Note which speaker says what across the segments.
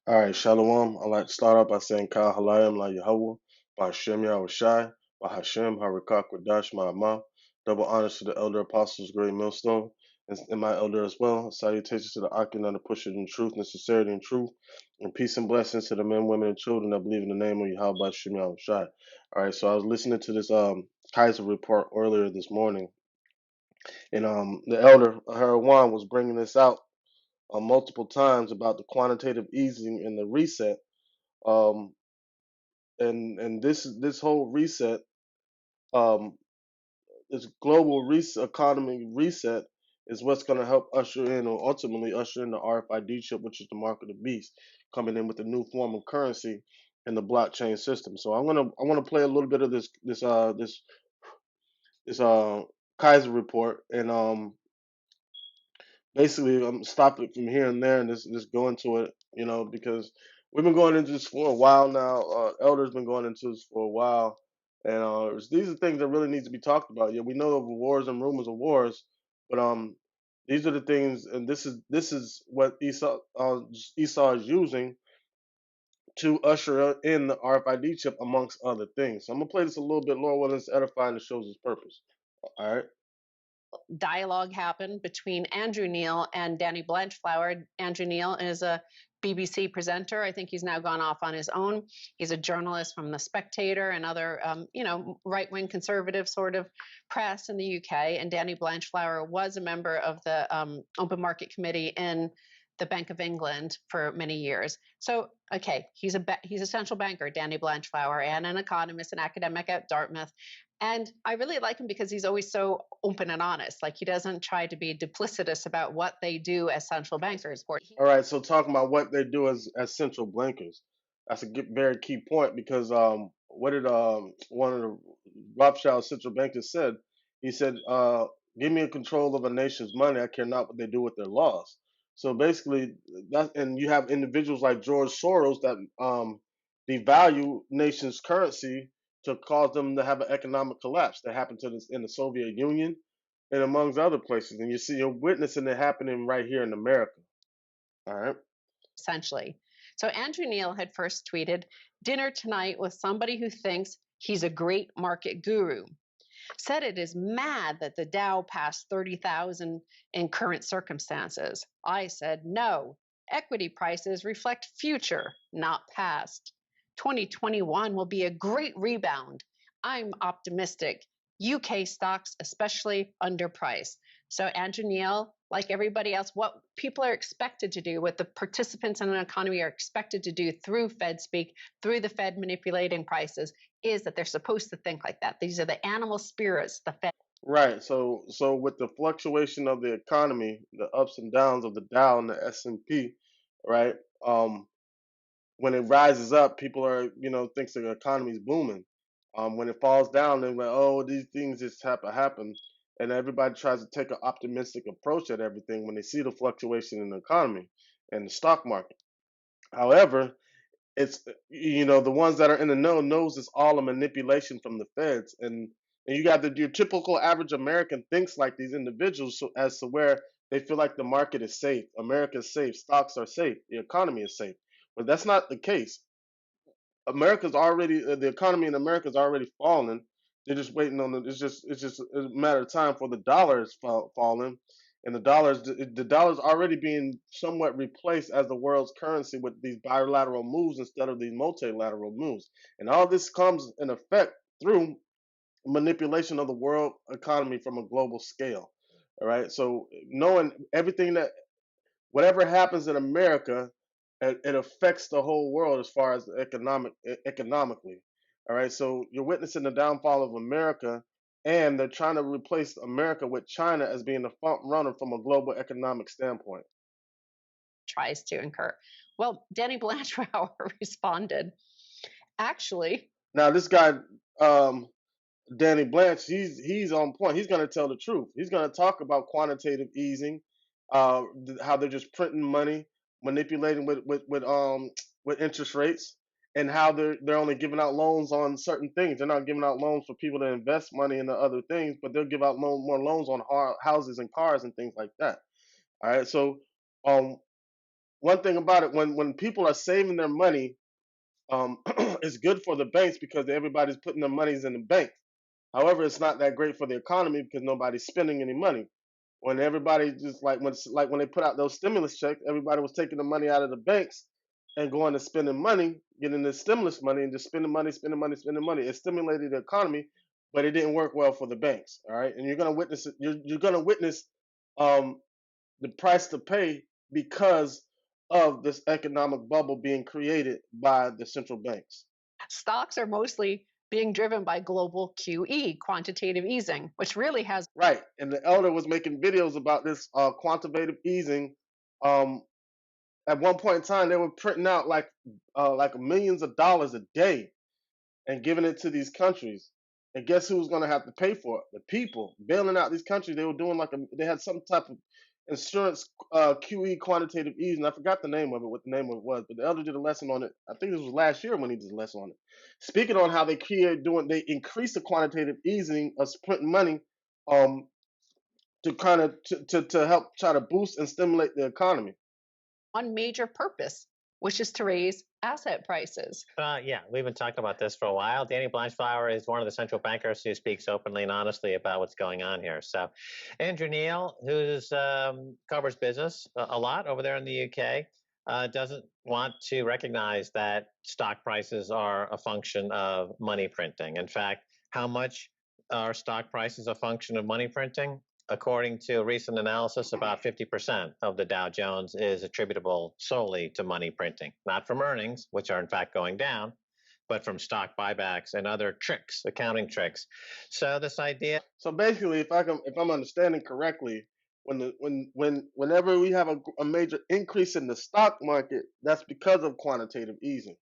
Speaker 1: All right, Shalom. I'd like to start off by saying Kal Halayim La Yahweh, Ba'Hashem Yahushai, Ba'Hashem Harakak Radash Ma'amah. Double honors to the elder apostles, great millstone, and my elder as well. Salutations to the Akim and the pusher in truth and sincerity and truth. And peace and blessings to the men, women, and children that believe in the name of Yahweh Ba'Hashem Yahushai. All right, so I was listening to this Kaiser report earlier this morning, and the elder, Harawan, was bringing this out multiple times about the quantitative easing and the reset. Um, and this whole reset, um, this global economy reset, is what's going to help usher in, or ultimately usher in, the RFID chip, which is the mark of the beast, coming in with a new form of currency in the blockchain system. So I want to play a little bit of this Kaiser report, and basically I'm stop it from here and there and just go into it, because we've been going into this for a while now. Elder's been going into this for a while, and these are things that really need to be talked about. Yeah, we know of wars and rumors of wars, but these are the things, and this is what Esau is using to usher in the RFID chip, amongst other things. So I'm gonna play this a little bit lower when it's edifying and shows its purpose. All right.
Speaker 2: Dialogue happened between Andrew Neil and Danny Blanchflower. Andrew Neil is a BBC presenter. I think he's now gone off on his own. He's a journalist from The Spectator and other, right-wing conservative sort of press in the UK. And Danny Blanchflower was a member of the Open Market Committee in the Bank of England for many years. So, okay, he's a central banker, Danny Blanchflower, and an economist and academic at Dartmouth. And I really like him because he's always so open and honest. Like, he doesn't try to be duplicitous about what they do as central bankers.
Speaker 1: All right, so talking about what they do as central bankers, that's a very key point, because what did one of the Rothschild central bankers said? He said, "Give me a control of a nation's money. I care not what they do with their laws." So basically, and you have individuals like George Soros that devalue nations' currency to cause them to have an economic collapse. That happened to this in the Soviet Union and amongst other places, and you're witnessing it happening right here in America. All right.
Speaker 2: Essentially. So Andrew Neil had first tweeted, "Dinner tonight with somebody who thinks he's a great market guru. Said it is mad that the Dow passed 30,000 in current circumstances. I said no. Equity prices reflect future, not past. 2021 will be a great rebound. I'm optimistic. UK stocks especially underpriced." So Andrew Neil, like everybody else, what people are expected to do, what the participants in an economy are expected to do through Fed speak, through the Fed manipulating prices, is that they're supposed to think like that. These are the animal spirits, the Fed.
Speaker 1: Right. So with the fluctuation of the economy, the ups and downs of the Dow and the S&P, right? When it rises up, people are, thinks the economy's booming. When it falls down, they're like, oh, these things just happen, and everybody tries to take an optimistic approach at everything when they see the fluctuation in the economy and the stock market. However, it's, the ones that are in the know knows it's all a manipulation from the feds, and you got your typical average American thinks like these individuals, so as to where they feel like the market is safe, America's safe, stocks are safe, the economy is safe, but that's not the case. The economy in America is already falling. They're just waiting on it's just a matter of time for the dollar is falling, and the dollar's already being somewhat replaced as the world's currency with these bilateral moves instead of these multilateral moves, and all this comes in effect through manipulation of the world economy from a global scale. All right, so knowing everything that whatever happens in America, it affects the whole world as far as economically. All right, so you're witnessing the downfall of America, and they're trying to replace America with China as being the front runner from a global economic standpoint.
Speaker 2: Tries to incur. Well, Danny Blanchflower responded, actually,
Speaker 1: Now, this guy, um, Danny Blanche, he's on point. He's going to tell the truth. He's going to talk about quantitative easing, how they're just printing money, manipulating with interest rates, and how they're only giving out loans on certain things. They're not giving out loans for people to invest money into other things, but they'll give out more loans on houses and cars and things like that. All right, so um, one thing about it, when people are saving their money, it's good for the banks because everybody's putting their monies in the bank. However, it's not that great for the economy because nobody's spending any money. When everybody just like when they put out those stimulus checks, everybody was taking the money out of the banks and going to spending money, getting the stimulus money and just spending money, spending money, spending money. It stimulated the economy, but it didn't work well for the banks. All right, and you're gonna witness it. You're gonna witness um, the price to pay because of this economic bubble being created by the central banks.
Speaker 2: Stocks are mostly being driven by global QE, quantitative easing, which really has
Speaker 1: Right, and the elder was making videos about this quantitative easing. Um, at one point in time, they were printing out like millions of dollars a day and giving it to these countries. And guess who's going to have to pay for it? The people bailing out these countries. They were doing they had some type of insurance QE quantitative easing. I forgot the name of it, what the name of it was, but the elder did a lesson on it. I think this was last year when he did a lesson on it, speaking on how they increased the quantitative easing of printing money, um, to kind of to help try to boost and stimulate the economy.
Speaker 2: one major purpose, which is to raise asset prices.
Speaker 3: Yeah, we've been talking about this for a while. Danny Blanchflower is one of the central bankers who speaks openly and honestly about what's going on here. So, Andrew Neil, who covers business a lot over there in the UK, doesn't want to recognize that stock prices are a function of money printing. In fact, how much are stock prices a function of money printing? According to a recent analysis, about 50% of the Dow Jones is attributable solely to money printing, not from earnings, which are in fact going down, but from stock buybacks and other tricks, accounting tricks. So this idea.
Speaker 1: So basically, if I'm understanding correctly, whenever we have a major increase in the stock market, that's because of quantitative easing.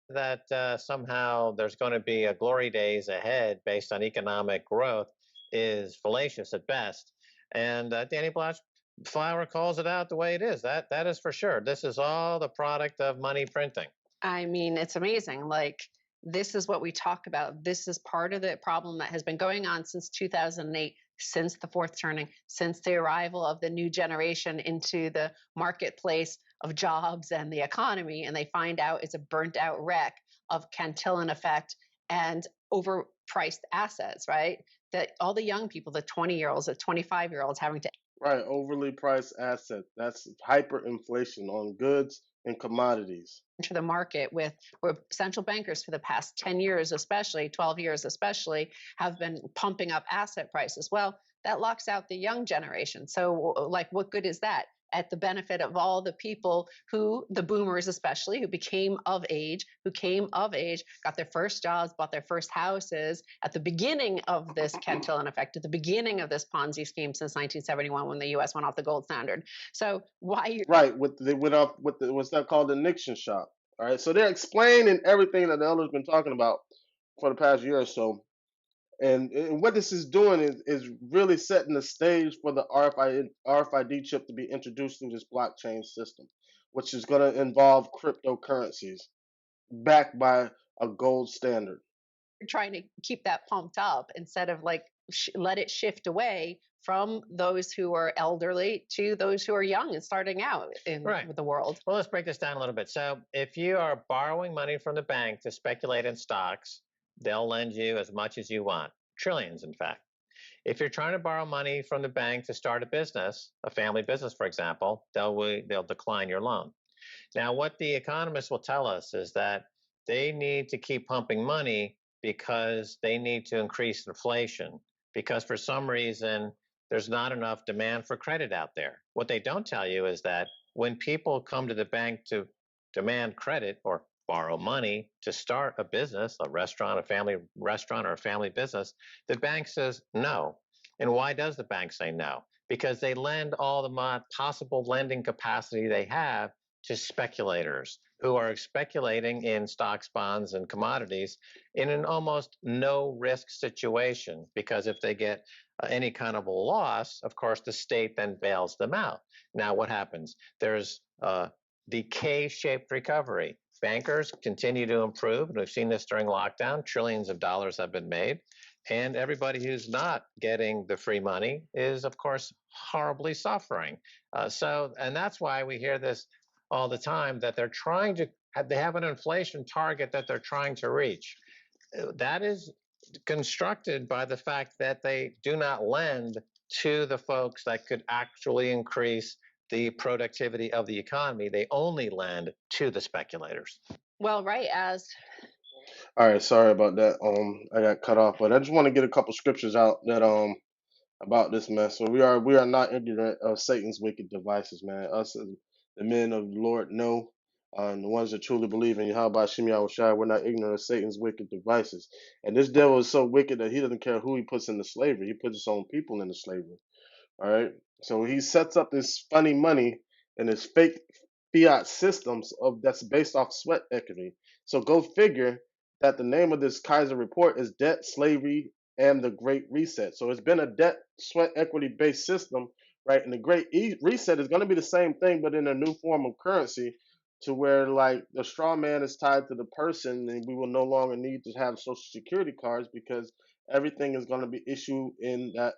Speaker 3: That somehow there's going to be a glory days ahead based on economic growth is fallacious at best. And Danny Blanchflower calls it out the way it is. That is for sure. This is all the product of money printing.
Speaker 2: I mean, it's amazing. Like, this is what we talk about. This is part of the problem that has been going on since 2008, since the fourth turning, since the arrival of the new generation into the marketplace of jobs and the economy. And they find out it's a burnt out wreck of Cantillon effect and overpriced assets, right? That all the young people, the 20-year-olds, the 25-year-olds having to.
Speaker 1: Right, overly priced assets. That's hyperinflation on goods and commodities.
Speaker 2: Enter the market with where central bankers for the past 10 years, especially 12 years, especially, have been pumping up asset prices. Well, that locks out the young generation. So, like, what good is that? At the benefit of all the people who, the boomers especially, who came of age, got their first jobs, bought their first houses at the beginning of this Cantillon effect, at the beginning of this Ponzi scheme since 1971 when the U.S. went off the gold standard. So why?
Speaker 1: Right, they went off with what's that called, the Nixon shock. All right, so they're explaining everything that the elder's been talking about for the past year or so. And what this is doing is really setting the stage for the RFID chip to be introduced through this blockchain system, which is going to involve cryptocurrencies backed by a gold standard.
Speaker 2: Trying to keep that pumped up instead of like let it shift away from those who are elderly to those who are young and starting out in the world.
Speaker 3: Well, let's break this down a little bit. So if you are borrowing money from the bank to speculate in stocks, they'll lend you as much as you want, trillions, in fact. If you're trying to borrow money from the bank to start a business, a family business, for example, they'll decline your loan. Now, what the economists will tell us is that they need to keep pumping money because they need to increase inflation, because for some reason there's not enough demand for credit out there. What they don't tell you is that when people come to the bank to demand credit or borrow money to start a business, a restaurant, a family restaurant, or a family business, the bank says no. And why does the bank say no? Because they lend all the possible lending capacity they have to speculators who are speculating in stocks, bonds, and commodities in an almost no risk situation. Because if they get any kind of a loss, of course, the state then bails them out. Now, what happens? There's the K-shaped recovery. Bankers continue to improve, and we've seen this during lockdown. Trillions of dollars have been made. And everybody who's not getting the free money is, of course, horribly suffering. And that's why we hear this all the time that they're trying to they have an inflation target that they're trying to reach. That is constructed by the fact that they do not lend to the folks that could actually increase the productivity of the economy. They only lend to the speculators.
Speaker 2: Well, right, as
Speaker 1: All right, sorry about that. I got cut off, but I just want to get a couple scriptures out that about this, man. So we are not ignorant of Satan's wicked devices, man. Us as the men of the Lord know, and the ones that truly believe in Yahweh Shem Yahushai, we're not ignorant of Satan's wicked devices. And this devil is so wicked that he doesn't care who he puts into slavery. He puts his own people into slavery. All right. So he sets up this funny money and this fake fiat systems of that's based off sweat equity. So go figure that the name of this Kaiser report is debt, slavery, and the Great Reset. So it's been a debt, sweat equity based system, right? And the Great Reset is going to be the same thing, but in a new form of currency, to where like the straw man is tied to the person, and we will no longer need to have social security cards because everything is going to be issued in that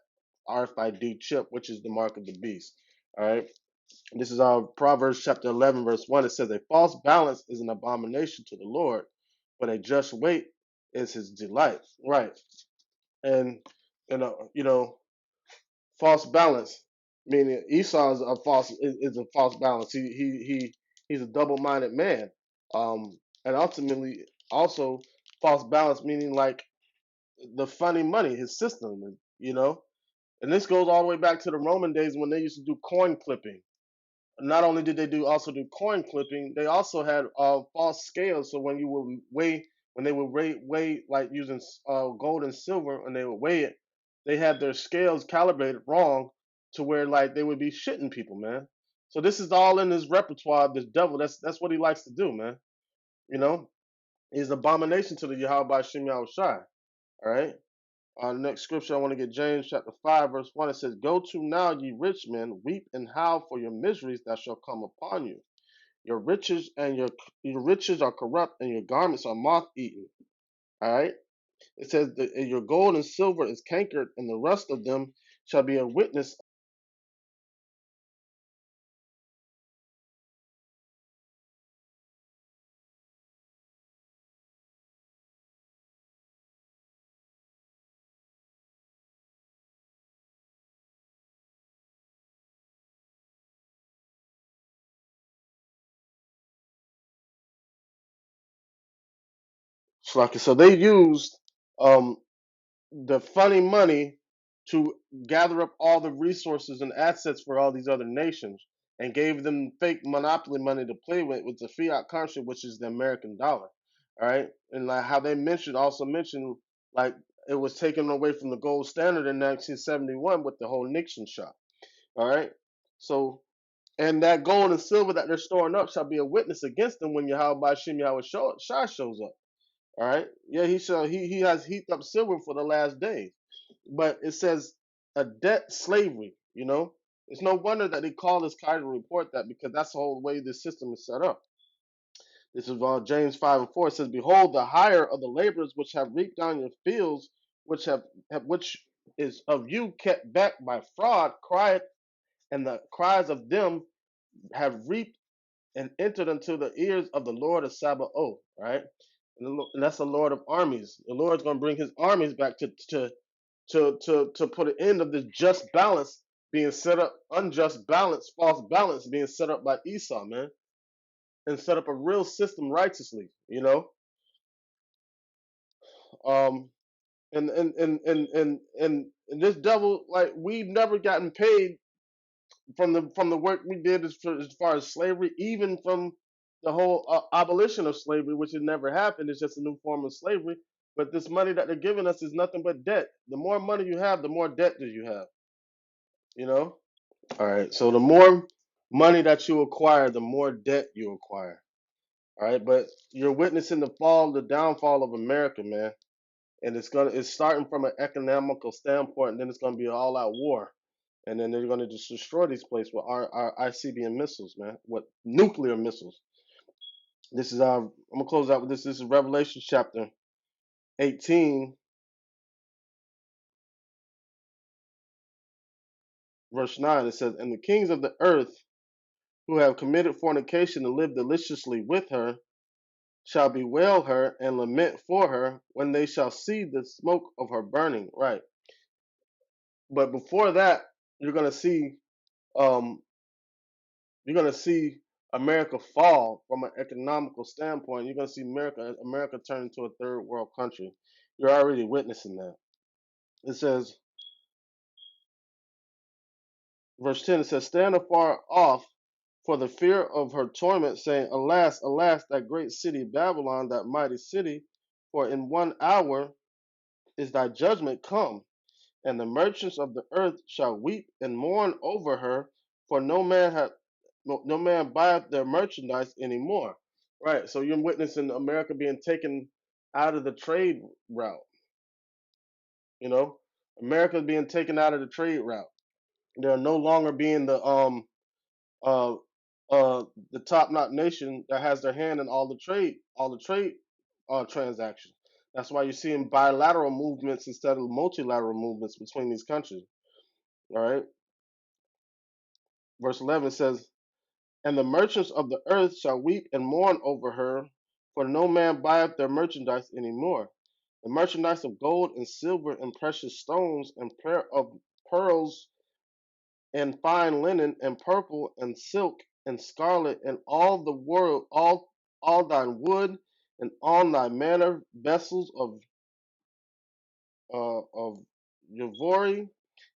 Speaker 1: RFID chip, which is the mark of the beast. All right. This is our Proverbs chapter 11, verse 1. It says, a false balance is an abomination to the Lord, but a just weight is his delight. Right. And, false balance, meaning Esau is a false balance. He's a double-minded man. And ultimately, also, false balance, meaning like the funny money, his system, and this goes all the way back to the Roman days when they used to do coin clipping. Not only did they also do coin clipping, they also had false scales. So when you would when they would weigh like using gold and silver, and they would weigh it, they had their scales calibrated wrong to where like they would be shitting people, man. So this is all in his repertoire of this devil. That's what he likes to do, man. You know, he's an abomination to the Yahweh Shem Yahushai. All right. Next scripture, I want to get James chapter 5, verse 1. It says, go to now, ye rich men, weep and howl for your miseries that shall come upon you. Your riches and your riches are corrupt, and your garments are moth eaten. All right. It says that your gold and silver is cankered, and the rust of them shall be a witness. So they used um the funny money to gather up all the resources and assets for all these other nations, and gave them fake monopoly money to play with the fiat currency, which is the American dollar. All right. And like how they also mentioned like it was taken away from the gold standard in 1971 with the whole Nixon shot. All right. So, and that gold and silver that they're storing up shall be a witness against them when Yahweh Shem Yahweh Shai shows up. All right. Yeah, he has heaped up silver for the last days. But it says a debt slavery, It's no wonder that they call this Kaiser report that, because that's the whole way this system is set up. This is James 5 and 4. It says, behold, the hire of the laborers which have reaped down your fields, which is of you kept back by fraud, cried, and the cries of them have reaped and entered into the ears of the Lord of Sabaoth, right? And that's the Lord of armies. The Lord's going to bring his armies back to put an end of this just balance being set up, unjust balance, false balance being set up by Esau, man, and set up a real system righteously. Um, and this devil, like, we've never gotten paid from the work we did as far as slavery, even from the whole abolition of slavery, which had never happened. It's just a new form of slavery. But this money that they're giving us is nothing but debt. The more money you have, the more debt that you have. You know. All right. So the more money that you acquire, the more debt you acquire. All right. But you're witnessing the downfall of America, man. And it's starting from an economical standpoint, and then it's gonna be an all-out war. And then they're gonna just destroy these places with our ICBM missiles, man, with nuclear missiles. This is I'm gonna close out with this. This is Revelation chapter 18, verse 9. It says, and the kings of the earth who have committed fornication and live deliciously with her shall bewail her and lament for her when they shall see the smoke of her burning. Right. But before that, you're gonna see um, you're gonna see America fall from an economical standpoint. You're gonna see America turn into a third world country. You're already witnessing that. It says, verse 10, it says, stand afar off for the fear of her torment, saying, alas, alas, that great city Babylon, that mighty city, for in 1 hour is thy judgment come, and the merchants of the earth shall weep and mourn over her, for no man buyeth their merchandise anymore. Right. So you're witnessing America being taken out of the trade route. You know, America is being taken out of the trade route. They're no longer being uh the top notch nation that has their hand in all the trade transactions. That's why you're seeing bilateral movements instead of multilateral movements between these countries. All right. Verse 11 says, and the merchants of the earth shall weep and mourn over her, for no man buyeth their merchandise any more. The merchandise of gold and silver and precious stones and of pearls and fine linen and purple and silk and scarlet and all the world, all thine wood and all thy manner vessels of ivory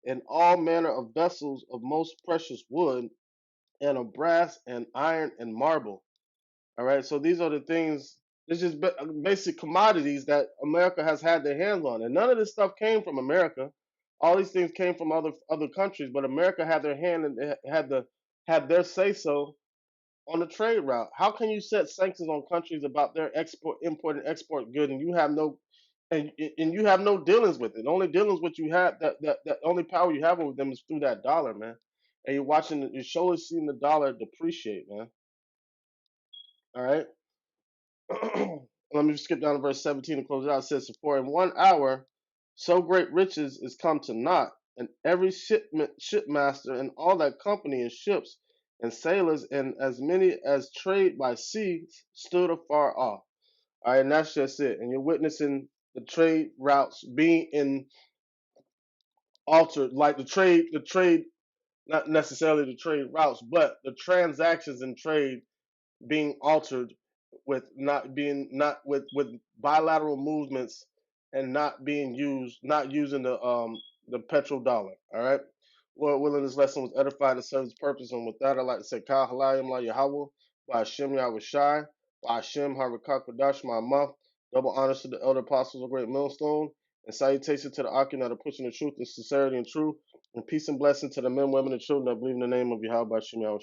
Speaker 1: and all manner of vessels of most precious wood and of brass and iron and marble. All right, so these are the things. This is basic commodities that America has had their hands on, and none of this stuff came from America. All these things came from other countries, but America had their hand and had their say so on the trade route. How can you set sanctions on countries about their import and export good, and you have no dealings with it? The only dealings with you have that only power you have over them is through that dollar, man. And you're slowly seeing the dollar depreciate, man. All right. Let me skip down to verse 17 and close it out. It says, for in 1 hour so great riches is come to naught, and every shipmaster and all that company and ships and sailors and as many as trade by sea stood afar off. All right, and that's just it. And you're witnessing the trade routes being altered, like the trade, not necessarily the trade routes, but the transactions in trade being altered with not with bilateral movements and not using the petrodollar. All right. Lord willing, this lesson was edified and serves its purpose. And with that, I'd like to say, Kal Halayim La Yahweh, by Hashem Yahweh Shai, by Hashem Harakak Kodash Ma'amah, double honors to the elder apostles of Great Millstone, and salutations to the Akim that are pushing the truth and sincerity and truth, and peace and blessing to the men, women, and children that believe in the name of Yahweh by Hashem Yahweh